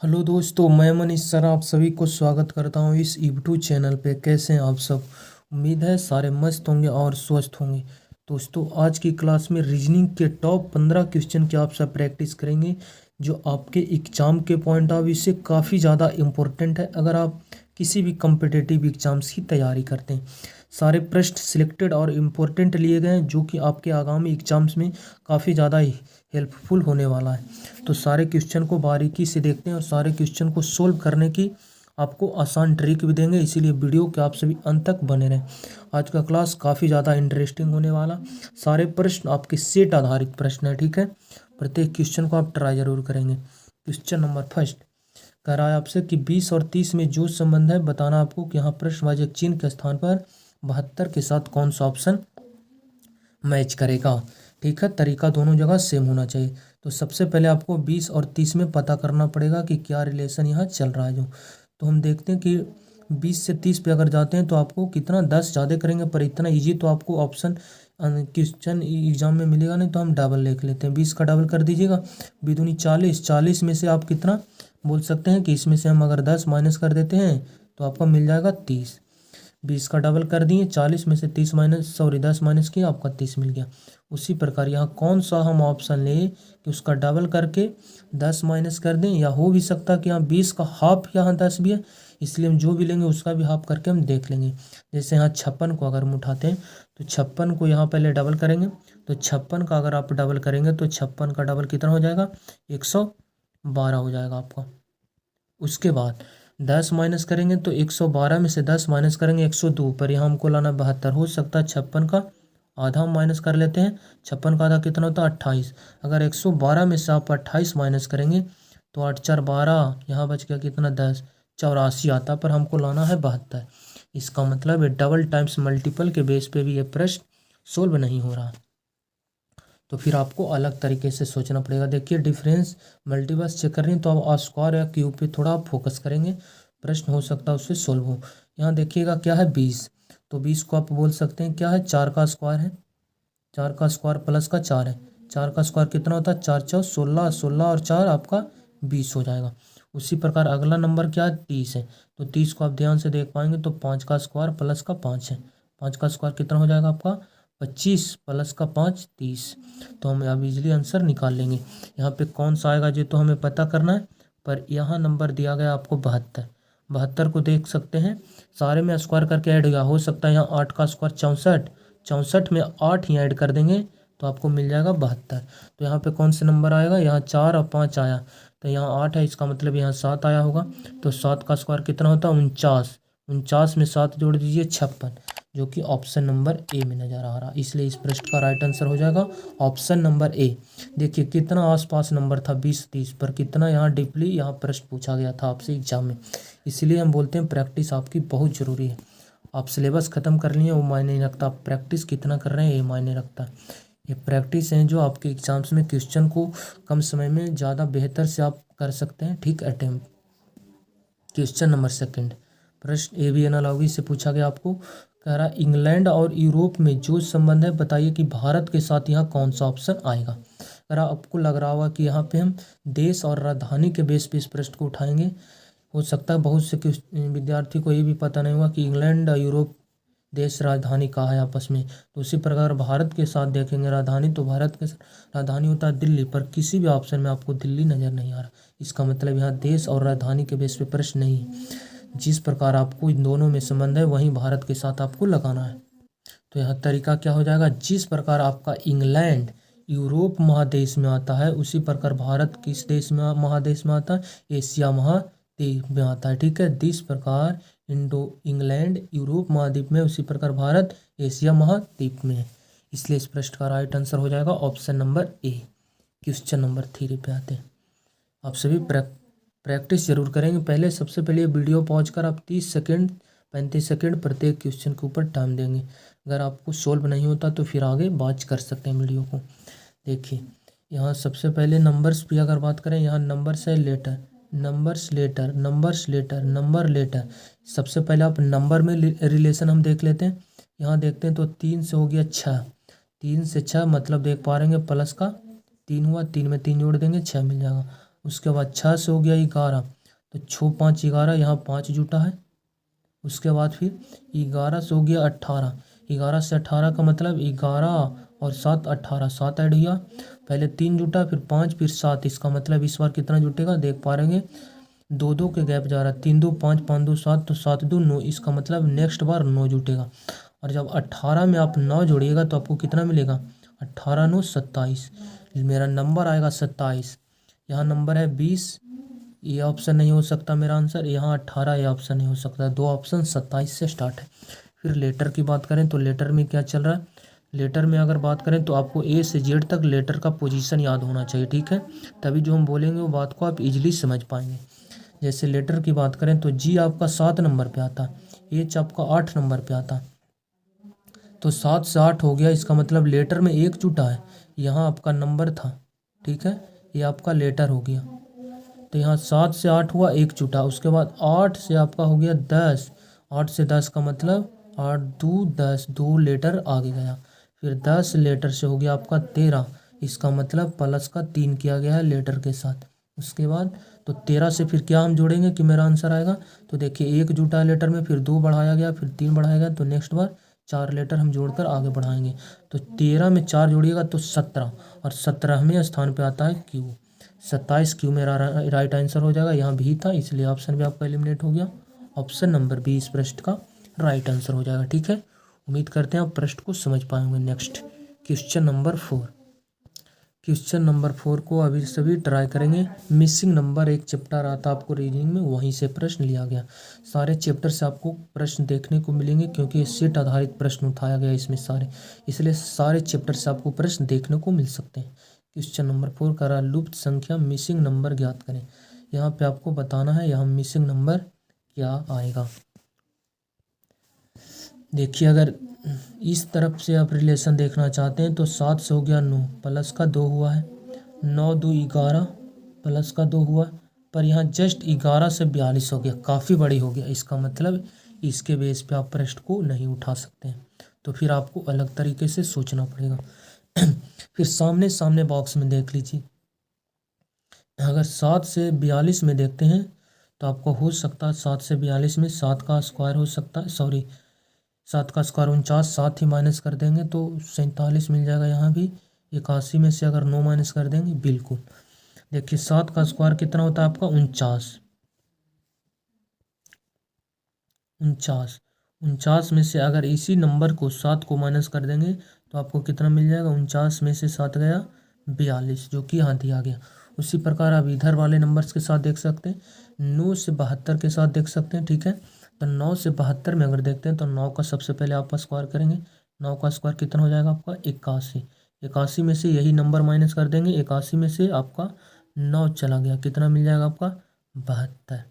Hello दोस्तों, मैं Manish sir आप सभी को स्वागत करता हूं इस यूट्यूब चैनल पे। कैसे हैं आप सब? उम्मीद है सारे मस्त होंगे और स्वस्थ होंगे। दोस्तों, आज की क्लास में रीजनिंग के टॉप 15 क्वेश्चन की आप सब प्रैक्टिस करेंगे, जो आपके एग्जाम के पॉइंट ऑफ व्यू से काफ़ी ज़्यादा इम्पोर्टेंट है अगर आप किसी भी कम्पिटिटिव एग्जाम्स की तैयारी करते हैं। सारे प्रश्न सिलेक्टेड और इम्पोर्टेंट लिए गए हैं, जो कि आपके आगामी एग्जाम्स में काफ़ी ज़्यादा हेल्पफुल होने वाला है। तो सारे क्वेश्चन को बारीकी से देखते हैं और सारे क्वेश्चन को सोल्व करने की आपको आसान ट्रिक भी देंगे, इसीलिए वीडियो के आप सभी अंत तक बने रहें। आज का क्लास काफ़ी ज़्यादा इंटरेस्टिंग होने वाला। सारे प्रश्न आपके सेट आधारित प्रश्न है, ठीक है। प्रत्येक क्वेश्चन को आप ट्राई जरूर करेंगे। क्वेश्चन नंबर फर्स्ट कह रहा है आपसे कि 20 और 30 में जो संबंध है बताना आपको कि यहाँ प्रश्नवाचक चिन्ह के स्थान पर 72 के साथ कौन सा ऑप्शन मैच करेगा। ठीक है, तरीका दोनों जगह सेम होना चाहिए। तो सबसे पहले आपको 20 और 30 में पता करना पड़ेगा कि क्या रिलेशन यहाँ चल रहा है। जो तो हम देखते हैं कि 20 से 30 पे अगर जाते हैं तो आपको कितना 10 ज़्यादा करेंगे, पर इतना इजी तो आपको ऑप्शन क्वेश्चन एग्जाम में मिलेगा नहीं, तो हम डबल लिख लेते हैं। 20 का डबल कर दीजिएगा, बिदुनी 40। 40 में से आप कितना बोल सकते हैं कि इसमें से हम अगर 10 माइनस कर देते हैं तो आपका मिल जाएगा 30। 20 का डबल कर दिए, 40 में से 10 माइनस किया, आपका 30 मिल गया। उसी प्रकार यहाँ कौन सा हम ऑप्शन लें कि उसका डबल करके 10 माइनस कर दें, या हो भी सकता है कि यहाँ 20 का हाफ यहाँ 10 भी है, इसलिए हम जो भी लेंगे उसका भी हाफ करके हम देख लेंगे। जैसे यहाँ 56 को अगर हम उठाते हैं तो 56 को यहाँ पहले डबल करेंगे, तो 56 का अगर आप डबल करेंगे तो 56 का डबल कितना हो जाएगा, 112 हो जाएगा आपका। उसके बाद 10 माइनस करेंगे तो 112 में से 10 माइनस करेंगे 102, पर यहाँ हमको लाना 72। हो सकता है 56 का आधा हम माइनस कर लेते हैं। 56 का आधा कितना होता है, 28। अगर 112 में से आप 28 माइनस करेंगे तो 8 4 12, यहाँ बच गया कितना 10, 84 आता, पर हमको लाना है 72। इसका मतलब है डबल टाइम्स मल्टीपल के बेस पे भी ये प्रश्न सोल्व नहीं हो रहा, तो फिर आपको अलग तरीके से सोचना पड़ेगा। देखिए, डिफरेंस मल्टीवर्स चेक करनी तो आप स्क्वायर या क्यूब पे थोड़ा आप फोकस करेंगे, प्रश्न हो सकता है उससे सोल्व हो। यहाँ देखिएगा क्या है 20, तो 20 को आप बोल सकते हैं क्या है, 4 का स्क्वायर है। 4 का स्क्वायर प्लस का 4 है। 4 का स्क्वायर कितना होता है, 4 4 16, 16 और 4 आपका 20 हो जाएगा। उसी प्रकार अगला नंबर क्या है, 30 है। तो 30 को आप ध्यान से देख पाएंगे तो 5 का स्क्वायर प्लस का 5 है। 5 का स्क्वायर कितना हो जाएगा आपका, 25 प्लस का 5 30। तो हम अब इजीली आंसर निकाल लेंगे। यहाँ पे कौन सा आएगा ये तो हमें पता करना है, पर यहाँ नंबर दिया गया आपको 72। 72 को देख सकते हैं सारे में स्क्वायर करके ऐड हो सकता है। यहाँ 8 का स्क्वायर 64, 64 में 8 ही ऐड कर देंगे तो आपको मिल जाएगा 72। तो यहाँ पे कौन से नंबर आएगा, यहाँ 4 और 5 आया, तो यहाँ 8 है, इसका मतलब यहाँ 7 आया होगा। तो 7 का स्क्वायर कितना होता है, 49। 49 में 7 जोड़ दीजिए 56, जो कि ऑप्शन नंबर ए में नजर आ रहा, इसलिए इस प्रश्न का राइट आंसर हो जाएगा ऑप्शन नंबर ए। देखिए कितना आसपास नंबर था 20 30, पर कितना यहाँ डीपली यहाँ प्रश्न पूछा गया था आपसे एग्जाम में। इसलिए हम बोलते हैं प्रैक्टिस आपकी बहुत ज़रूरी है। आप सिलेबस ख़त्म कर लिए वो मायने नहीं रखता, आप प्रैक्टिस कितना कर रहे हैं ये मायने रखता है। ये प्रैक्टिस है जो आपके एग्जाम्स में क्वेश्चन को कम समय में ज़्यादा बेहतर से आप कर सकते हैं, ठीक अटेम्प्ट। क्वेश्चन नंबर सेकंड, प्रश्न ए बी एनालॉजी से पूछा गया आपको। कह रहा इंग्लैंड और यूरोप में जो संबंध है बताइए कि भारत के साथ यहाँ कौन सा ऑप्शन आएगा। कह रहा आपको लग रहा होगा कि यहाँ पे हम देश और राजधानी के बेस पे इस प्रश्न को उठाएंगे। हो सकता है बहुत से विद्यार्थी को ये भी पता नहीं हुआ कि इंग्लैंड और यूरोप देश राजधानी कहाँ है आपस में। तो उसी प्रकार भारत के साथ देखेंगे राजधानी, तो भारत के राजधानी होता है दिल्ली, पर किसी भी ऑप्शन में आपको दिल्ली नज़र नहीं आ रहा। इसका मतलब यहाँ देश और राजधानी के बेस पे प्रश्न नहीं है। जिस प्रकार आपको इन दोनों में संबंध है वहीं भारत के साथ आपको लगाना है। तो यह तरीका क्या हो जाएगा, जिस प्रकार आपका इंग्लैंड यूरोप महादेश में आता है उसी प्रकार भारत किस देश में महादेश में आता है, एशिया महाद्वीप में आता है, ठीक है। जिस प्रकार इंग्लैंड यूरोप महाद्वीप में उसी प्रकार भारत एशिया महाद्वीप में है, इसलिए इस प्रश्न का राइट आंसर हो जाएगा option number A. Question number 3 पे आते हैं। आप सभी प्रैक्टिस जरूर करेंगे। पहले सबसे पहले वीडियो पॉज कर आप 30 सेकेंड 35 सेकेंड प्रत्येक क्वेश्चन के ऊपर टाइम देंगे। अगर आपको सोल्व नहीं होता तो फिर आगे बात कर सकते हैं वीडियो को। देखिए यहाँ सबसे पहले नंबर्स भी अगर बात करें, यहाँ नंबर्स है letter, numbers letter, numbers letter, number letter. सबसे पहले आप नंबर में रिलेशन हम देख लेते हैं। यहाँ देखते हैं तो 3 से हो गया 6, 3 से 6 मतलब देख पा रहे हैं प्लस का 3 हुआ, 3 में 3 जोड़ देंगे 6 मिल जाएगा। उसके बाद 6 से हो गया 11, तो 6 5 11, यहाँ 5 जुटा है। उसके बाद फिर 11 से हो गया 18, 11 से 18 का मतलब 11 और 7 18, 7 ऐड हुआ। पहले 3 जुटा, फिर 5, फिर 7, इसका मतलब इस बार कितना जुटेगा देख पा रहे हैं, 2 2 के गैप जा रहा है, 3 2 5, 5 2 7, तो 7 2 9, इसका मतलब नेक्स्ट बार 9 जुटेगा। और जब 18 में आप 9 जोड़िएगा तो आपको कितना मिलेगा, 18 9 27, मेरा नंबर आएगा 27। यहाँ नंबर है 20, ये ऑप्शन नहीं हो सकता मेरा आंसर। यहाँ 18 ये ऑप्शन नहीं हो सकता, दो ऑप्शन 27 से स्टार्ट है। फिर लेटर की बात करें तो लेटर में क्या चल रहा है, लेटर में अगर बात करें तो आपको ए से जेड तक लेटर का पोजीशन याद होना चाहिए, ठीक है, तभी जो हम बोलेंगे वो बात को आप इजीली समझ पाएंगे। जैसे लेटर की बात करें तो जी आपका 7 नंबर पे आता, एच आपका 8 नंबर पे आता, तो 7 से 8 हो गया, इसका मतलब लेटर में एक जुटा है, यहाँ आपका नंबर था, ठीक है, ये आपका लेटर हो गया। तो यहाँ 7 से 8 हुआ, एक जुटा। उसके बाद 8 से आपका हो गया 10, 8 से 10 का मतलब 8 2 10, 2 लेटर आगे गया। फिर 10 लेटर से हो गया आपका 13, इसका मतलब प्लस का 3 किया गया है लेटर के साथ। उसके बाद तो 13 से फिर क्या हम जोड़ेंगे कि मेरा आंसर आएगा, तो देखिए एक जुटा लेटर में, फिर 2 बढ़ाया गया, फिर 3 बढ़ाया गया, तो नेक्स्ट बार 4 लेटर हम जोड़कर आगे बढ़ाएंगे। तो 13 में 4 जोड़िएगा तो 17, और 17वें स्थान पे आता है क्यू, 27 क्यू मेरा राइट आंसर हो जाएगा। यहाँ भी था इसलिए ऑप्शन भी आपका एलिमिनेट हो गया। ऑप्शन नंबर 20 प्रश्न का राइट आंसर हो जाएगा, ठीक है। उम्मीद करते हैं आप प्रश्न को समझ पाएंगे। Next question number 4, question number 4 को अभी सभी ट्राई करेंगे। मिसिंग नंबर एक चैप्टर आता आपको रीजनिंग में, वहीं से प्रश्न लिया गया। सारे चैप्टर से आपको प्रश्न देखने को मिलेंगे क्योंकि सेट आधारित प्रश्न उठाया गया इसमें सारे, इसलिए सारे चैप्टर से आपको प्रश्न देखने को मिल सकते हैं। क्वेश्चन नंबर 4 कह रहा लुप्त संख्या मिसिंग नंबर ज्ञात करें। यहाँ पे आपको बताना है यहाँ मिसिंग नंबर क्या आएगा। देखिए अगर इस तरफ से आप रिलेशन देखना चाहते हैं तो 7 से हो गया 9, प्लस का 2 हुआ है, 9 2 11, प्लस का 2 हुआ, पर यहाँ जस्ट 11 से 42 हो गया, काफ़ी बड़ी हो गया, इसका मतलब इसके बेस पे आप प्रश्न को नहीं उठा सकते हैं, तो फिर आपको अलग तरीके से सोचना पड़ेगा। फिर सामने सामने बॉक्स में देख लीजिए, अगर 7 से 42 में देखते हैं तो आपको हो सकता है 7 से 42 में 7 का स्क्वायर हो सकता है, सॉरी 7 का स्क्वायर 49, 7 ही माइनस कर देंगे तो 47 मिल जाएगा। यहाँ भी 81 में से अगर 9 माइनस कर देंगे, बिल्कुल देखिए 7 का स्क्वायर कितना होता है आपका 49, 49 में से अगर इसी नंबर को 7 को माइनस कर देंगे तो आपको कितना मिल जाएगा, 49 में से 7 गया 42, जो कि यहाँ दिया गया। उसी प्रकार आप इधर वाले नंबर्स के साथ देख सकते हैं, 9 से 72 के साथ देख सकते हैं, ठीक है। तो 9 से 72 में अगर देखते हैं तो 9 का सबसे पहले आप स्क्वायर करेंगे, 9 का स्क्वायर कितना हो जाएगा आपका 81, 81 में से यही नंबर माइनस कर देंगे, 81 में से आपका 9 चला गया, कितना मिल जाएगा आपका 72,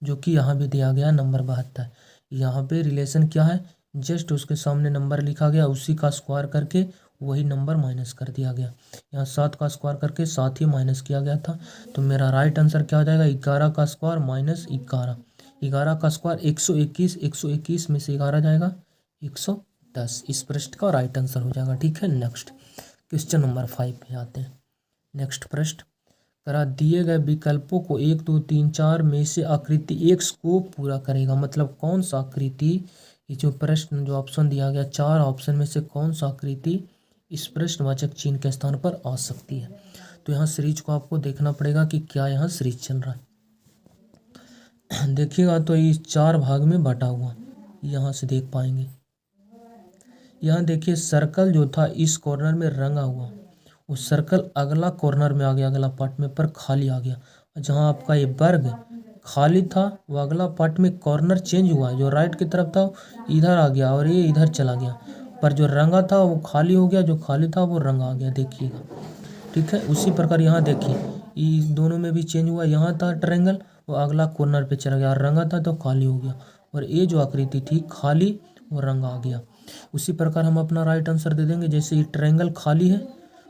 जो कि यहाँ भी दिया गया नंबर 72। यहाँ पे रिलेशन क्या है, जस्ट उसके सामने नंबर लिखा गया, उसी का स्क्वायर करके वही नंबर माइनस कर दिया गया। यहाँ 7 का स्क्वायर करके 7 ही माइनस किया गया था, तो मेरा राइट आंसर क्या हो जाएगा, 11 का स्क्वायर माइनस 11, 11 का स्क्वायर 121, 121 में से 11 जाएगा 110, इस प्रश्न का राइट आंसर हो जाएगा, ठीक है। नेक्स्ट क्वेश्चन नंबर 5 पे आते हैं। नेक्स्ट प्रश्न करा दिए गए विकल्पों को 1 2 3 4 में से आकृति X को पूरा करेगा, मतलब कौन सा आकृति, ये जो प्रश्न जो ऑप्शन दिया गया 4 ऑप्शन में से कौन सा आकृति इस प्रश्नवाचक चिन्ह के स्थान पर आ सकती है। तो यहाँ सीरीज को आपको देखना पड़ेगा कि क्या यहाँ सीरीज चल रहा है। देखिएगा तो ये 4 भाग में बटा हुआ, यहाँ से देख पाएंगे। यहाँ देखिए सर्कल जो था इस कॉर्नर में रंगा हुआ, वो सर्कल अगला कॉर्नर में आ गया, अगला पार्ट में पर खाली आ गया। जहाँ आपका ये वर्ग खाली था वो अगला पार्ट में कॉर्नर चेंज हुआ, जो राइट की तरफ था इधर आ गया और ये इधर चला गया, पर जो रंगा था वो खाली हो गया, जो खाली था वो रंगा आ गया, देखिएगा, ठीक है। उसी प्रकार यहाँ देखिए ये दोनों में भी चेंज हुआ, यहाँ था ट्रायंगल वो अगला कॉर्नर पे चला गया, रंगा था तो खाली हो गया, और ये जो आकृति थी खाली वो रंगा आ गया। उसी प्रकार हम अपना राइट आंसर दे देंगे, जैसे ये ट्रायंगल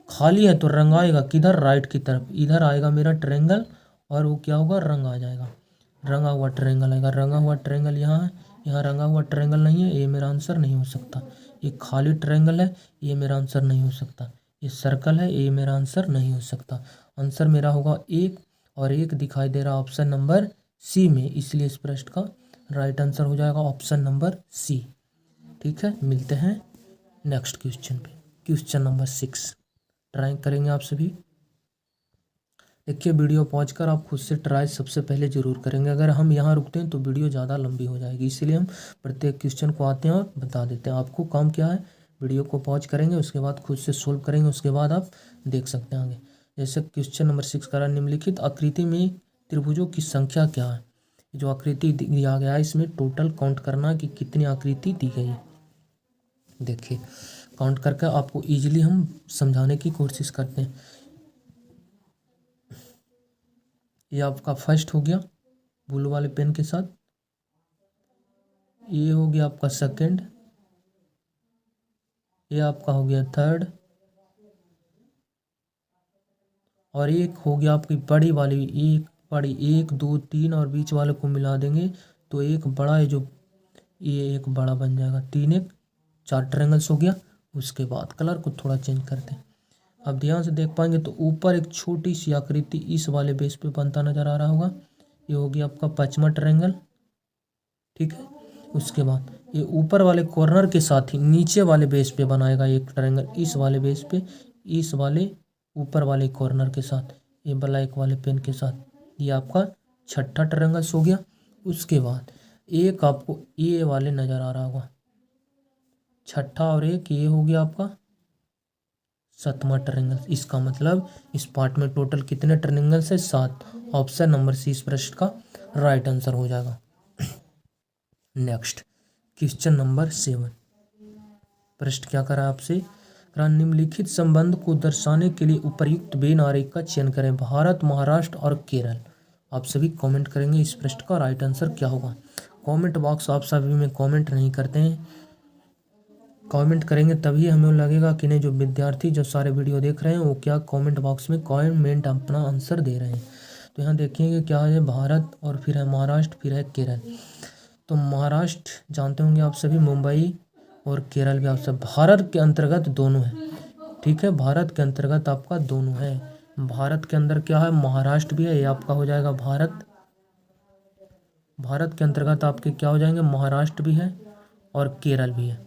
खाली है तो रंगाएगा किधर, राइट की तरफ, इधर आएगा मेरा ट्रायंगल और वो क्या होगा, रंग आ जाएगा, रंगा हुआ ट्रायंगल आएगा। रंगा हुआ ट्रायंगल यहाँ है, यहाँ रंगा हुआ ट्रायंगल नहीं है, ये मेरा आंसर नहीं हो सकता। ये खाली ट्रायंगल है, ये मेरा आंसर नहीं हो सकता। ये सर्कल है, ये मेरा आंसर नहीं हो सकता। आंसर मेरा होगा 1 और 1 दिखाई दे रहा ऑप्शन नंबर सी में, इसलिए इस प्रश्न का राइट आंसर हो जाएगा ऑप्शन नंबर सी। ठीक है, मिलते हैं नेक्स्ट क्वेश्चन पे। क्वेश्चन नंबर 6 ट्राई करेंगे आप सभी। देखिए, वीडियो पहुंच कर आप खुद से ट्राई सबसे पहले जरूर करेंगे। अगर हम यहाँ रुकते हैं तो वीडियो ज़्यादा लंबी हो जाएगी, इसीलिए हम प्रत्येक क्वेश्चन को आते हैं और बता देते हैं। आपको काम क्या है, वीडियो को पॉज करेंगे, उसके बाद खुद से सोल्व करेंगे, उसके बाद आप देख सकते हैं आगे। जैसे क्वेश्चन नंबर 6 का निम्नलिखित आकृति में त्रिभुजों की संख्या क्या है। जो आकृति दिया गया है इसमें टोटल काउंट करना कि कितनी आकृति दी गई है। देखिए, काउंट करके आपको इजीली हम समझाने की कोशिश करते हैं। ये आपका फर्स्ट हो गया ब्लू वाले पेन के साथ, ये हो गया आपका सेकंड, ये आपका हो गया थर्ड, और एक हो गया आपकी बड़ी वाली, एक बड़ी, 1 2 3 और बीच वाले को मिला देंगे तो एक बड़ा है, जो ये एक बड़ा बन जाएगा। 3 1 4 ट्रायंगल्स हो गया। उसके बाद कलर को थोड़ा चेंज करते हैं। अब ध्यान से देख पाएंगे तो ऊपर एक छोटी सी आकृति इस वाले बेस पे बनता नजर आ रहा होगा। ये हो गया आपका 5वां ट्रायंगल। ठीक है, उसके बाद ये ऊपर वाले कॉर्नर के साथ ही नीचे वाले बेस पे बनाएगा एक ट्रायंगल, इस वाले बेस पे, इस वाले ऊपर वाले कॉर्नर के साथ, ये ब्लैक वाले पेन के साथ। ये आपका 6ठा ट्रायंगल हो गया। उसके बाद एक आपको ये वाले नजर आ रहा होगा, 6ठा और एक, ये हो गया आपका 7वां ट्रायंगल। इसका मतलब इस पार्ट में टोटल कितने ट्रायंगल्स है, 7। ऑप्शन नंबर सी इस प्रश्न का राइट आंसर हो जाएगा। नेक्स्ट क्वेश्चन नंबर 7, प्रश्न क्या करा आपसे, निम्नलिखित संबंध को दर्शाने के लिए उपर्युक्त वेन आरेख का चयन करें। भारत, महाराष्ट्र और केरल। आप सभी कमेंट करेंगे इस प्रश्न का राइट आंसर क्या होगा। कमेंट बॉक्स आप सभी में कमेंट नहीं करते हैं, कमेंट करेंगे तभी हमें लगेगा कि नहीं, जो विद्यार्थी जो सारे वीडियो देख रहे हैं वो क्या कमेंट बॉक्स में कमेंट अपना आंसर दे रहे हैं। तो यहाँ देखेंगे क्या है, भारत और फिर है महाराष्ट्र, फिर है केरल। तो महाराष्ट्र जानते होंगे आप सभी, मुंबई, और केरल भी आप सब भारत के अंतर्गत दोनों है। ठीक है, भारत के अंतर्गत आपका दोनों है। भारत के अंदर क्या है, महाराष्ट्र भी है, ये आपका हो जाएगा भारत। भारत के अंतर्गत आपके क्या हो जाएंगे, महाराष्ट्र भी है और केरल भी है।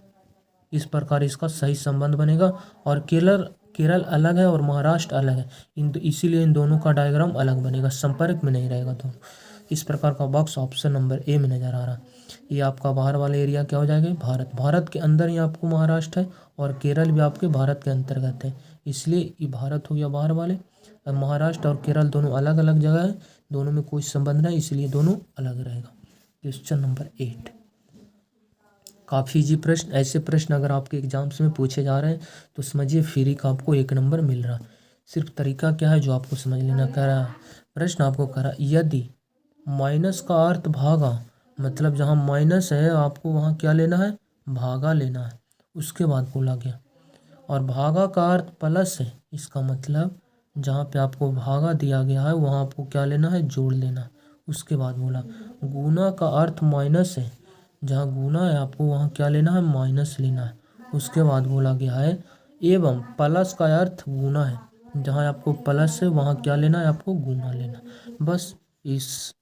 इस प्रकार इसका सही संबंध बनेगा। और केरल अलग है और महाराष्ट्र अलग है, इसीलिए इन दोनों का डायग्राम अलग बनेगा, संपर्क में नहीं रहेगा दोनों। इस प्रकार का बॉक्स ऑप्शन नंबर ए में नजर आ रहा है। ये आपका बाहर वाला एरिया क्या हो जाएगा, भारत। भारत के अंदर ही आपको महाराष्ट्र है और केरल भी आपके भारत के अंतर्गत है, इसलिए ये भारत हो गया बाहर वाले। अब महाराष्ट्र और केरल दोनों अलग अलग जगह है, दोनों में कोई संबंध नहीं, इसलिए दोनों अलग रहेगा। क्वेश्चन नंबर 8 काफ़ी इजी प्रश्न। ऐसे प्रश्न अगर आपके एग्जाम्स में पूछे जा रहे हैं तो समझिए फ्री का आपको 1 नंबर मिल रहा। सिर्फ तरीका क्या है जो आपको समझ लेना। कह रहा प्रश्न आपको कह रहा, यदि माइनस का अर्थ भागा, मतलब जहाँ माइनस है आपको वहाँ क्या लेना है, भागा लेना है। उसके बाद बोला गया, और भागा का अर्थ प्लस है, इसका मतलब जहाँ पे आपको भागा दिया गया है वहाँ आपको क्या लेना है, जोड़ लेना। उसके बाद बोला गुना का अर्थ माइनस है, जहाँ गुना है आपको वहाँ क्या लेना है, माइनस लेना है। उसके बाद बोला गया है एवं प्लस का अर्थ गुना है, जहाँ आपको प्लस है वहाँ क्या लेना है, आपको गुना लेना। बस इस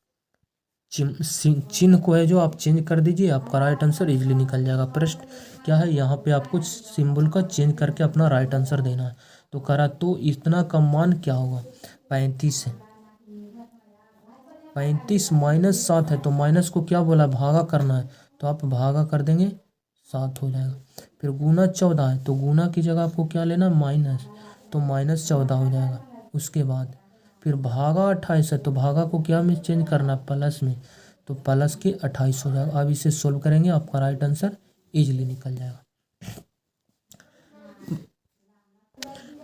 चिन्ह को है जो आप चेंज कर दीजिए, आपका राइट आंसर इजीली निकल जाएगा। प्रश्न क्या है, यहाँ पे आपको सिंबल का चेंज करके अपना राइट आंसर देना है। तो करा तो इतना का मान क्या होगा, 35 है। 35 माइनस 7 है, तो माइनस को क्या बोला, भागा करना है, तो आप भागा कर देंगे 7 हो जाएगा। फिर गुना 14 है, तो गुना की जगह आपको क्या लेना, माइनस, तो माइनस 14 हो जाएगा। उसके बाद फिर भागा 28 है, तो भागा को क्या में चेंज करना, प्लस में, तो प्लस के 28 हो जाएगा। अब इसे सोल्व करेंगे, आपका राइट आंसर इजीली निकल जाएगा।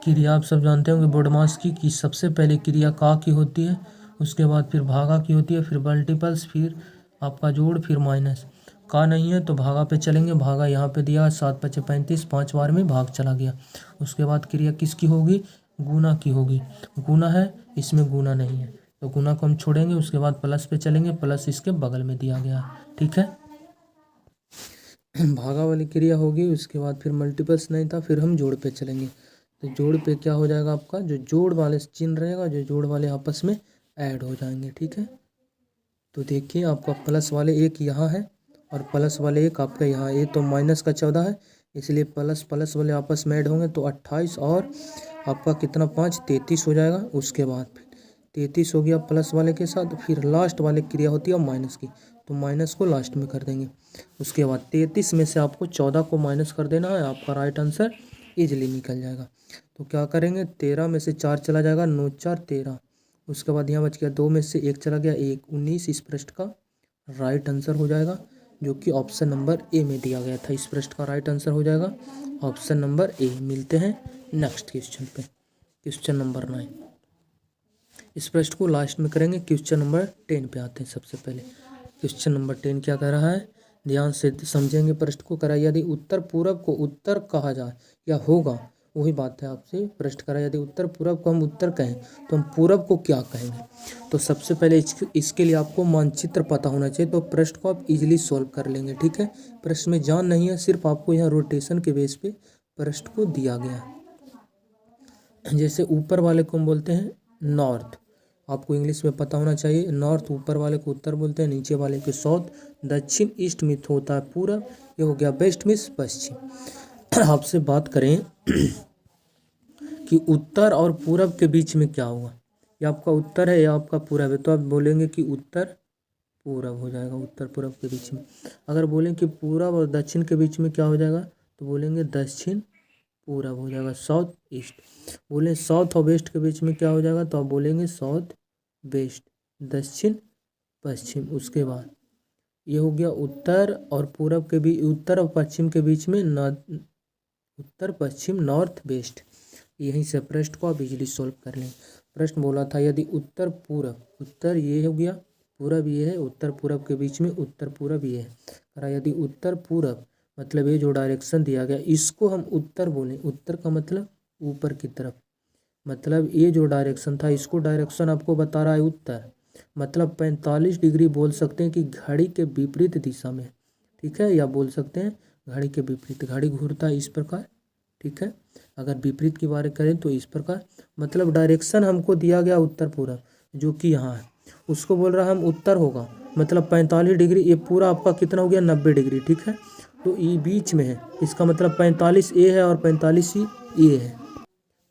क्रिया आप सब जानते होंगे बोडमास की सबसे पहले क्रिया का की होती है, उसके बाद फिर भागा की होती है, फिर मल्टीपल्स, फिर आपका जोड़, फिर माइनस। का नहीं है तो भागा पे चलेंगे, भागा यहाँ पे दिया 7 5 35, 5 बार में भाग चला गया। उसके बाद क्रिया किसकी होगी, गुना की होगी। गुना है, इसमें गुना नहीं है तो गुना को हम छोड़ेंगे। उसके बाद प्लस पे चलेंगे, प्लस इसके बगल में दिया गया है। ठीक है, भागा वाली क्रिया होगी। उसके बाद फिर मल्टीपल्स नहीं था, फिर हम जोड़ पे चलेंगे। तो जोड़ पे क्या हो जाएगा आपका, जो जोड़ वाले चिन्ह रहेगा, जो जोड़ वाले आपस में ऐड हो जाएंगे। ठीक है, तो देखिए आपका प्लस वाले एक यहाँ है और प्लस वाले एक आपका यहाँ, ये तो माइनस का 14 है, इसलिए प्लस प्लस वाले आपस में ऐड होंगे तो 28 और आपका कितना 5 33 हो जाएगा। उसके बाद फिर 33 हो गया प्लस वाले के साथ, फिर लास्ट वाले क्रिया होती है माइनस की, तो माइनस को लास्ट में कर देंगे। उसके बाद 33 में से आपको 14 को माइनस कर देना है, आपका राइट आंसर ईजिली निकल जाएगा। तो क्या करेंगे, 13 में से 4 चला जाएगा, 9 4 13। उसके बाद यहाँ बच गया 2 में से 1 चला गया 1, 19 इस प्रश्न का राइट आंसर हो जाएगा, जो कि ऑप्शन नंबर ए में दिया गया था। इस प्रश्न का राइट आंसर हो जाएगा ऑप्शन नंबर ए। मिलते हैं नेक्स्ट क्वेश्चन पे, क्वेश्चन नंबर 9। इस प्रश्न को लास्ट में करेंगे। क्वेश्चन नंबर 10 पे आते हैं। सबसे पहले क्वेश्चन नंबर 10 क्या कह रहा है, ध्यान से समझेंगे प्रश्न को। करा यदि उत्तर पूरब को उत्तर कहा जाए या होगा, वही बात है आपसे प्रश्न करा, यदि उत्तर पूरब को हम उत्तर कहें तो हम पूरब को क्या कहेंगे। तो सबसे पहले इसके लिए आपको मानचित्र पता होना चाहिए, तो प्रश्न को आप इजीली सॉल्व कर लेंगे। ठीक है, प्रश्न में जान नहीं है, सिर्फ आपको यहाँ रोटेशन के बेस पे प्रश्न को दिया गया है। जैसे ऊपर वाले को हम बोलते हैं नॉर्थ, आपको इंग्लिश में पता होना चाहिए। नॉर्थ ऊपर वाले को उत्तर बोलते हैं, नीचे वाले को साउथ। दक्षिण ईस्ट में होता है पूरब, ये हो गया वेस्ट में पश्चिम। आपसे बात करें कि उत्तर और पूरब के बीच में क्या होगा, या आपका उत्तर है या आपका पूरब है, तो आप बोलेंगे कि उत्तर पूरब हो जाएगा, उत्तर पूरब के बीच में। अगर बोलें कि पूरब और दक्षिण के बीच में क्या हो जाएगा, तो बोलेंगे दक्षिण पूरब हो जाएगा, साउथ ईस्ट। बोले साउथ और वेस्ट के बीच में क्या हो जाएगा, तो आप बोलेंगे साउथ वेस्ट, दक्षिण पश्चिम। उसके बाद ये हो गया उत्तर और पूरब के बीच, उत्तर और पश्चिम के बीच में उत्तर पश्चिम नॉर्थ वेस्ट। यहीं से प्रश्न को आप इजीली सॉल्व कर लें। प्रश्न बोला था यदि उत्तर पूरब, उत्तर ये हो गया, पूरब ये है, उत्तर पूरब के बीच में उत्तर पूरब ये है। करा यदि उत्तर पूरब मतलब ये जो डायरेक्शन दिया गया इसको हम उत्तर बोलें, उत्तर का मतलब ऊपर की तरफ, मतलब ये जो डायरेक्शन था इसको डायरेक्शन आपको बता रहा है उत्तर, मतलब 45 डिग्री बोल सकते हैं कि घड़ी के विपरीत दिशा में। ठीक है, या बोल सकते हैं घड़ी के विपरीत, घड़ी घूरता है इस प्रकार। ठीक है, अगर विपरीत की बात करें तो इस प्रकार, मतलब डायरेक्शन हमको दिया गया उत्तर पूरब जो कि यहाँ है, उसको बोल रहा है हम उत्तर होगा, मतलब 45 डिग्री। ये पूरा आपका कितना हो गया 90 डिग्री। ठीक है, तो ये बीच में है, इसका मतलब 45 ए है और 45 ही ए है।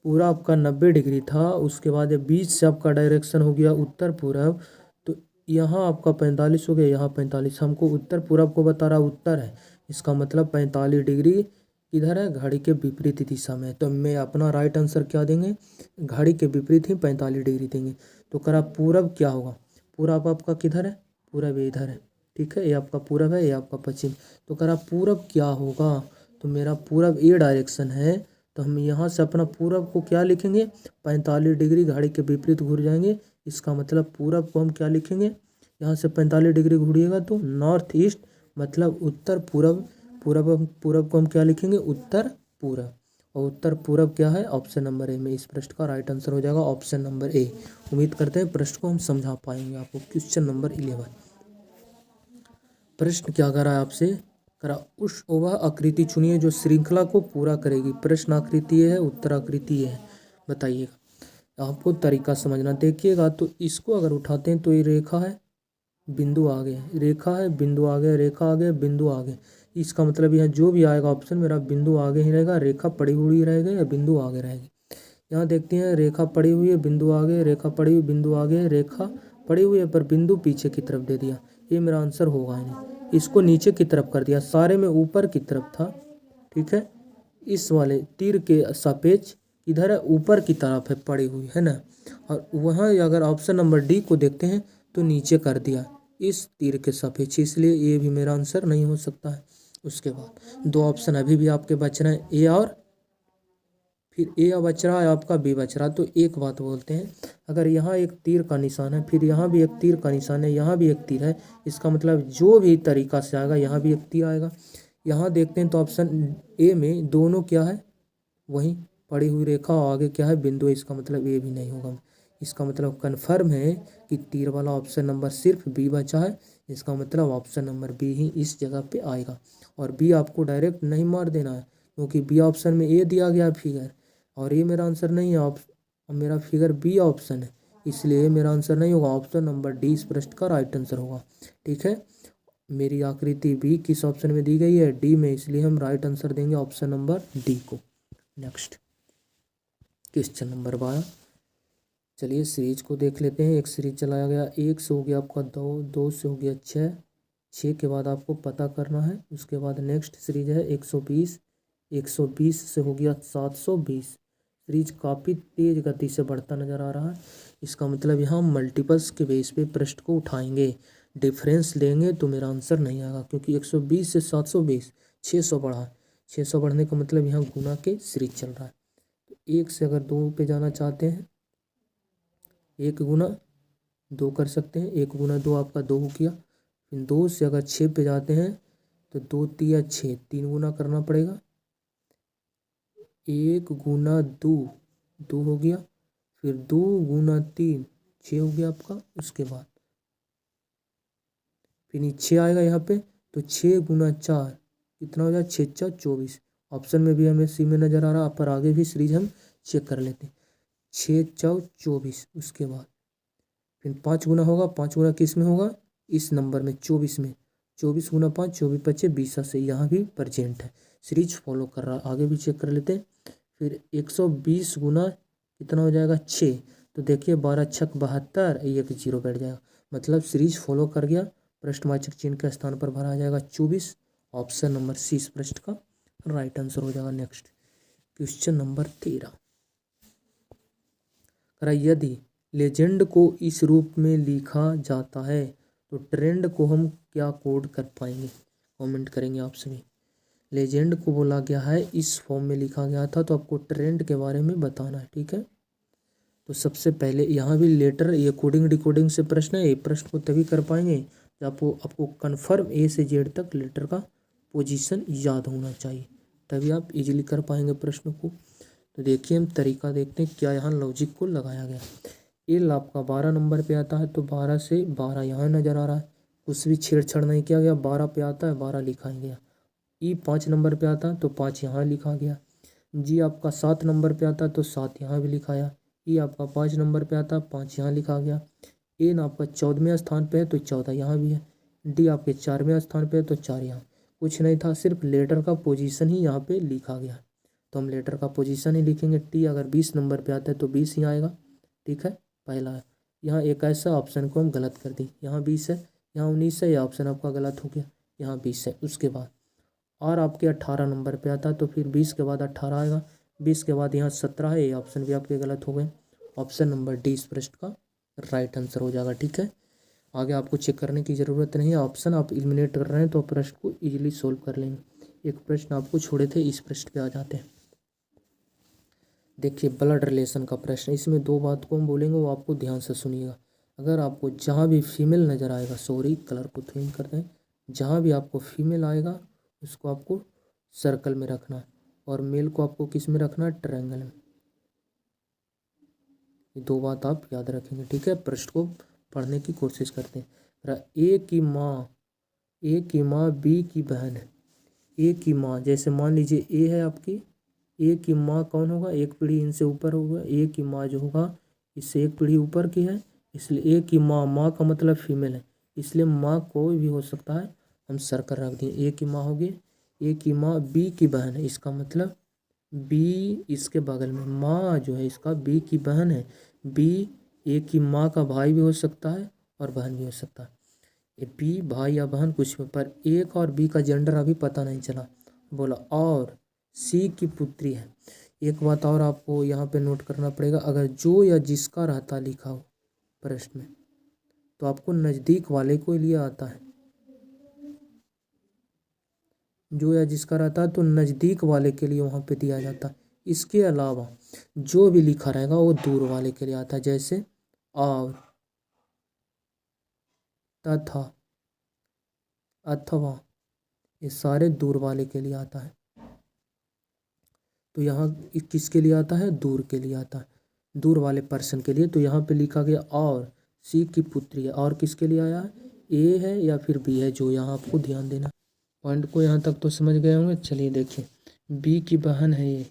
पूरा आपका 90 डिग्री था, उसके बाद ये बीच से आपका डायरेक्शन हो गया उत्तर पूरब, तो यहाँ आपका 45 हो गया, यहाँ 45। हमको उत्तर पूरब को बता रहा उत्तर है, इसका मतलब 45 डिग्री इधर है, घड़ी के विपरीत दिशा में। तो मैं अपना राइट आंसर क्या देंगे, घड़ी के विपरीत ही 45 डिग्री देंगे। तो करा पूरब क्या होगा, पूरब आपका किधर है, पूरब इधर है। ठीक है, ये आपका पूरब है, ये आपका पश्चिम। तो करा पूरब क्या होगा, तो मेरा पूरब ये डायरेक्शन है, तो हम यहाँ से अपना पूरब को क्या लिखेंगे, 45 डिग्री घड़ी के विपरीत घूर जाएंगे, इसका मतलब पूरब को हम क्या लिखेंगे, यहाँ से 45 डिग्री घूरिएगा तो नॉर्थ ईस्ट, मतलब उत्तर पूरब। पूरब को हम क्या लिखेंगे, उत्तर पूरब। और उत्तर पूरब क्या है, ऑप्शन नंबर ए में इस प्रश्न का राइट आंसर हो जाएगा ऑप्शन नंबर ए। उम्मीद करते हैं प्रश्न को हम समझा पाएंगे आपको। क्वेश्चन नंबर 11, प्रश्न क्या कर रहा है आपसे, करा उस वह आकृति चुनिए जो श्रृंखला को पूरा करेगी। प्रश्न आकृति है, उत्तर आकृति है, बताइएगा। आपको तरीका समझना, देखिएगा तो इसको अगर उठाते हैं तो ये रेखा है, बिंदु आ गए, रेखा है, बिंदु आ गए, रेखा आ गए, बिंदु आ गए। इसका मतलब यहाँ जो भी आएगा ऑप्शन मेरा बिंदु आगे ही रहेगा, रेखा पड़ी हुई रहेगी या बिंदु आगे रहेगी। यहाँ देखते हैं रेखा पड़ी हुई है, बिंदु आगे, रेखा पड़ी हुई, बिंदु आगे, रेखा पड़ी हुई है पर बिंदु पीछे की तरफ दे दिया, ये मेरा आंसर होगा ही नहीं। इसको नीचे की तरफ कर दिया, सारे में ऊपर की तरफ था। ठीक है, इस वाले तीर के सापेक्ष इधर है, ऊपर की तरफ है पड़ी हुई है ना। और वहाँ अगर ऑप्शन नंबर डी को देखते हैं तो नीचे कर दिया इस तीर के सापेक्ष, इसलिए ये भी मेरा आंसर नहीं हो सकता है। उसके बाद 2 ऑप्शन अभी भी आपके बच रहे हैं, ए और फिर ए बच रहा है आपका, बी बच रहा है। तो एक बात बोलते हैं, अगर यहाँ एक तीर का निशान है, फिर यहाँ भी एक तीर का निशान है, यहाँ भी एक तीर है, इसका मतलब जो भी तरीका से आएगा यहाँ भी एक तीर आएगा। यहाँ देखते हैं तो ऑप्शन ए में दोनों क्या है, वहीं पड़ी हुई रेखा और आगे क्या है बिंदु, इसका मतलब ए भी नहीं होगा। इसका मतलब कन्फर्म है कि तीर वाला ऑप्शन नंबर सिर्फ बी बचा है, इसका मतलब ऑप्शन नंबर बी ही इस जगह पे आएगा। और बी आपको डायरेक्ट नहीं मार देना है, क्योंकि बी ऑप्शन में ए दिया गया फिगर और ये मेरा आंसर नहीं है, मेरा फिगर बी ऑप्शन है, इसलिए मेरा आंसर नहीं होगा। ऑप्शन नंबर डी इस प्रश्न का राइट आंसर होगा। ठीक है, मेरी आकृति भी किस ऑप्शन में दी गई है, डी में, इसलिए हम राइट आंसर देंगे ऑप्शन नंबर डी को। Next question number 12। चलिए सीरीज को देख लेते हैं। एक सीरीज चलाया गया, एक से हो गया आपका दो, दो से हो गया छः, छः के बाद आपको पता करना है। उसके बाद नेक्स्ट सीरीज है 120, 120 से हो गया 720। सीरीज काफ़ी तेज गति से बढ़ता नज़र आ रहा है। इसका मतलब यहाँ मल्टीपल्स के बेस पे प्रश्न को उठाएंगे, डिफरेंस लेंगे तो मेरा आंसर नहीं आएगा, क्योंकि 120 से 720 600 बढ़ा है। 600 बढ़ने का मतलब यहाँ गुना के सीरीज चल रहा है। तो एक से अगर दो पे जाना चाहते हैं, एक गुना दो कर सकते हैं। एक गुना दो आपका दो हो गया। फिर दो से अगर छः पे जाते हैं तो दो तिया छः, तीन गुना करना पड़ेगा। एक गुना दो, दो हो गया। फिर दो गुना तीन, छः हो गया आपका। उसके बाद फिर छः आएगा यहाँ पे, तो छः गुना चार कितना हो जाए, छः चार 24। ऑप्शन में भी हमें सी में नज़र आ रहा है, पर आगे भी सीरीज हम चेक कर लेते हैं। 6 4 24। उसके बाद फिर 5 गुना होगा। 5 गुना किस में होगा, इस नंबर में 24 में। 24 गुना 5, 24 पच्चे 20 से, यहाँ भी प्रेजेंट है, सीरीज फॉलो कर रहा है। आगे भी चेक कर लेते हैं। फिर 120 गुना कितना हो जाएगा, 6। तो देखिए 12 छक 72, एक जीरो बैठ जाएगा, मतलब सीरीज फॉलो कर गया। प्रश्नवाचक चिन्ह के स्थान पर भरा जाएगा 24। ऑप्शन नंबर सी इस प्रश्न का राइट आंसर हो जाएगा। Next question number 13। यदि लेजेंड को इस रूप में लिखा जाता है तो ट्रेंड को हम क्या कोड कर पाएंगे, कमेंट करेंगे आप सभी। लेजेंड को बोला गया है, इस फॉर्म में लिखा गया था, तो आपको ट्रेंड के बारे में बताना है। ठीक है, तो सबसे पहले यहाँ भी लेटर, ये कोडिंग डिकोडिंग से प्रश्न है। ये प्रश्न को तभी कर पाएंगे जब आपको कन्फर्म ए से जेड तक लेटर का पोजीशन याद होना चाहिए, तभी आप इजीली कर पाएंगे प्रश्न को। तो देखिए हम तरीका देखते हैं क्या यहाँ लॉजिक को लगाया गया। एल आपका 12 नंबर पे आता है, तो 12 से 12 यहाँ नज़र आ रहा है, कुछ भी छेड़छाड़ नहीं किया गया। 12 पे आता है, 12 लिखा गया। ई 5 नंबर पे आता है, तो 5 यहाँ लिखा गया। जी आपका 7 नंबर पे आता है, तो 7 यहाँ भी लिखाया। ई आपका 5 नंबर पे आता है, 5 यहाँ लिखा गया। एन आपका 14वें स्थान पे है, तो 14 यहाँ भी है। डी आपके 4वें स्थान पे है, तो 4 यहाँ। कुछ नहीं था, सिर्फ लेटर का पोजीशन ही यहाँ पे लिखा गया, तो हम लेटर का पोजीशन ही लिखेंगे। टी अगर 20 नंबर पे आता है तो 20 ही आएगा। ठीक है, पहला है। यहाँ एक ऐसा ऑप्शन को हम गलत कर दी, यहाँ 20 है, यहाँ 19 है, यह ऑप्शन आपका गलत हो गया, यहाँ 20 है। उसके बाद और आपके 18 नंबर पे आता है, तो फिर 20 के बाद 18 आएगा। 20 के बाद यहाँ 17 है, ये ऑप्शन भी आपके गलत हो गए। ऑप्शन नंबर डी इस प्रश्न का राइट आंसर हो जाएगा। ठीक है, आगे आपको चेक करने की ज़रूरत नहीं है। ऑप्शन आप एलिमिनेट कर रहे हैं तो प्रश्न को इजीली सोल्व कर लेंगे। एक प्रश्न आपको छोड़े थे, इस प्रश्न पे आ जाते हैं। देखिए ब्लड रिलेशन का प्रश्न, इसमें दो बात को हम बोलेंगे, वो आपको ध्यान से सुनिएगा। अगर आपको जहाँ भी फीमेल नज़र आएगा, सॉरी कलर को चेंज करते हैं, जहाँ भी आपको फीमेल आएगा उसको आपको सर्कल में रखना है, और मेल को आपको किस में रखना है, ट्रायंगल में। ये दो बात आप याद रखेंगे। ठीक है, प्रश्न को पढ़ने की कोशिश करते हैं। ए की माँ बी की बहन है। ए की माँ, जैसे मान लीजिए ए है आपकी, ए की माँ कौन होगा, एक पीढ़ी इनसे ऊपर होगा। ए की माँ जो होगा इससे एक पीढ़ी ऊपर की है, इसलिए ए की माँ, माँ का मतलब फीमेल है, इसलिए माँ कोई भी हो सकता है, हम सर्कल रख दिए। ए की माँ होगी, ए की माँ बी की बहन है, इसका मतलब बी इसके बगल में, माँ जो है इसका बी की बहन है। बी ए की माँ का भाई भी हो सकता है और बहन भी हो सकता है। ये बी भाई या बहन कुछ भी, पर एक और बी का जेंडर अभी पता नहीं चला। बोला और सी की पुत्री है। एक बात और आपको यहाँ पे नोट करना पड़ेगा, अगर जो या जिसका रहता लिखा हो प्रश्न में, तो आपको नज़दीक वाले को लिए आता है। जो या जिसका रहता है तो नज़दीक वाले के लिए वहाँ पे दिया जाता है। इसके अलावा जो भी लिखा रहेगा वो दूर वाले के लिए आता है, जैसे और, तथा, अथवा, ये सारे दूर वाले के लिए आता है। तो यहाँ किसके लिए आता है, दूर के लिए आता है, दूर वाले पर्सन के लिए। तो यहाँ पे लिखा गया और सी की पुत्री है, और किसके लिए आया है, ए है या फिर बी है, जो यहाँ आपको ध्यान देना। पॉइंट को यहाँ तक तो समझ गए होंगे। चलिए देखिए, बी की बहन है ये,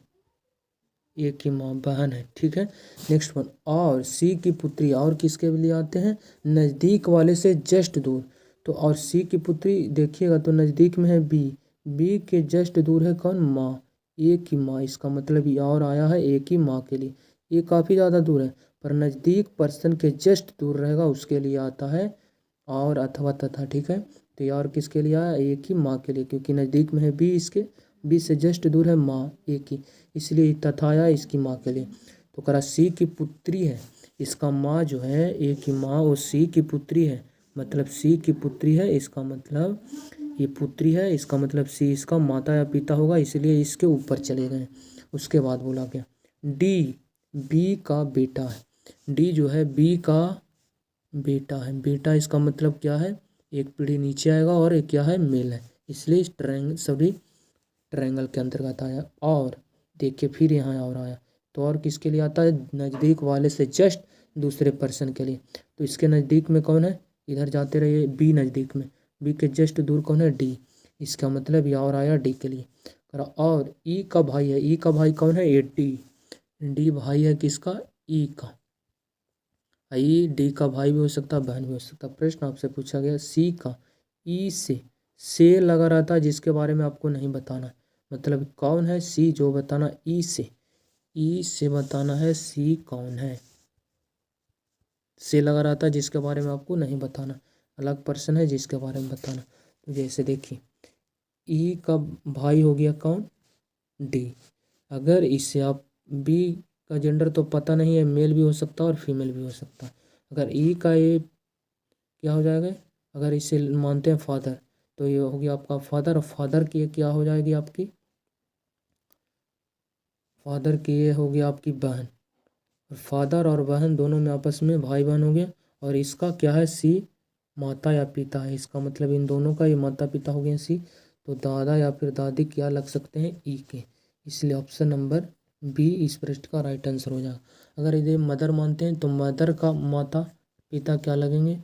एक ही माँ बहन है, ठीक है। नेक्स्ट वन, और सी की पुत्री, और किसके लिए आते हैं, नज़दीक वाले से जस्ट दूर। तो और सी की पुत्री देखिएगा तो नज़दीक में है बी, बी के जस्ट दूर है कौन, माँ, एक ही माँ, इसका मतलब ये और आया है एक ही माँ के लिए। ये काफ़ी ज़्यादा दूर है, पर नज़दीक पर्सन के जस्ट दूर रहेगा उसके लिए आता है और अथवा तथा, ठीक है। तो ये और किसके लिए आया, एक ही माँ के लिए, क्योंकि नज़दीक में है बी, इसके बी से जस्ट दूर है माँ एक ही, इसलिए तथा आया इसकी माँ के लिए। तो करा सी की पुत्री है, इसका माँ जो है एक ही माँ वो सी की पुत्री है, मतलब सी की पुत्री है, इसका मतलब ये पुत्री है, इसका मतलब सी इसका माता या पिता होगा, इसलिए इसके ऊपर चले गए। उसके बाद बोला क्या, डी बी का बेटा है, डी जो है बी का बेटा है, बेटा इसका मतलब क्या है, एक पीढ़ी नीचे आएगा और एक क्या है, मेल है, इसलिए इस ट्रायंगल सभी ट्रायंगल के अंतर्गत आया। और देखिए फिर यहाँ और आया, तो और किसके लिए आता है, नज़दीक वाले से जस्ट दूसरे पर्सन के लिए। तो इसके नज़दीक में कौन है, इधर जाते रहिए, बी नज़दीक में, बी के जस्ट दूर कौन है, डी, इसका मतलब ये और आया डी के लिए। और ई का भाई है, ई का भाई कौन है, ए डी, डी भाई है किसका, ई का, ई डी का भाई भी हो सकता है बहन भी हो सकता है। प्रश्न आपसे पूछा गया सी का ई से लगा रहता है जिसके बारे में आपको नहीं बताना, मतलब कौन है सी जो बताना, ई से बताना है सी कौन है, से लगा रहता है जिसके बारे में आपको नहीं बताना, अलग पर्सन है जिसके बारे में बताना। तो जैसे देखिए ई का भाई हो गया कौन, डी, अगर इससे आप बी का जेंडर तो पता नहीं है, मेल भी हो सकता है और फीमेल भी हो सकता है। अगर ई का ये क्या हो जाएगा, अगर इसे मानते हैं फादर, तो ये हो गया आपका फादर, और फादर की ये क्या हो जाएगी आपकी, फादर की ये हो गया आपकी बहन, और फादर और बहन दोनों में आपस में भाई बहन हो गया। और इसका क्या है, सी माता या पिता है, इसका मतलब इन दोनों का ये माता पिता हो गए सी, तो दादा या फिर दादी क्या लग सकते हैं, ई के, इसलिए ऑप्शन नंबर बी इस प्रश्न का राइट आंसर हो जाएगा। अगर इधर मदर मानते हैं तो मदर का माता पिता क्या लगेंगे,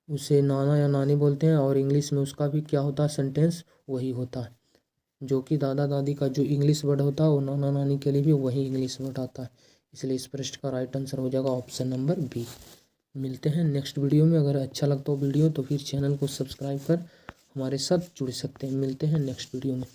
उसे नाना या नानी बोलते हैं, और इंग्लिश में उसका भी क्या होता है, सेंटेंस वही होता है, जो कि दादा दादी का जो इंग्लिश वर्ड होता है वो नाना नानी के लिए भी वही इंग्लिश वर्ड आता है, इसलिए इस प्रश्न का राइट आंसर हो जाएगा ऑप्शन नंबर बी। मिलते हैं नेक्स्ट वीडियो में, अगर अच्छा लगता हो वीडियो तो फिर चैनल को सब्सक्राइब कर हमारे साथ जुड़ सकते हैं। मिलते हैं नेक्स्ट वीडियो में।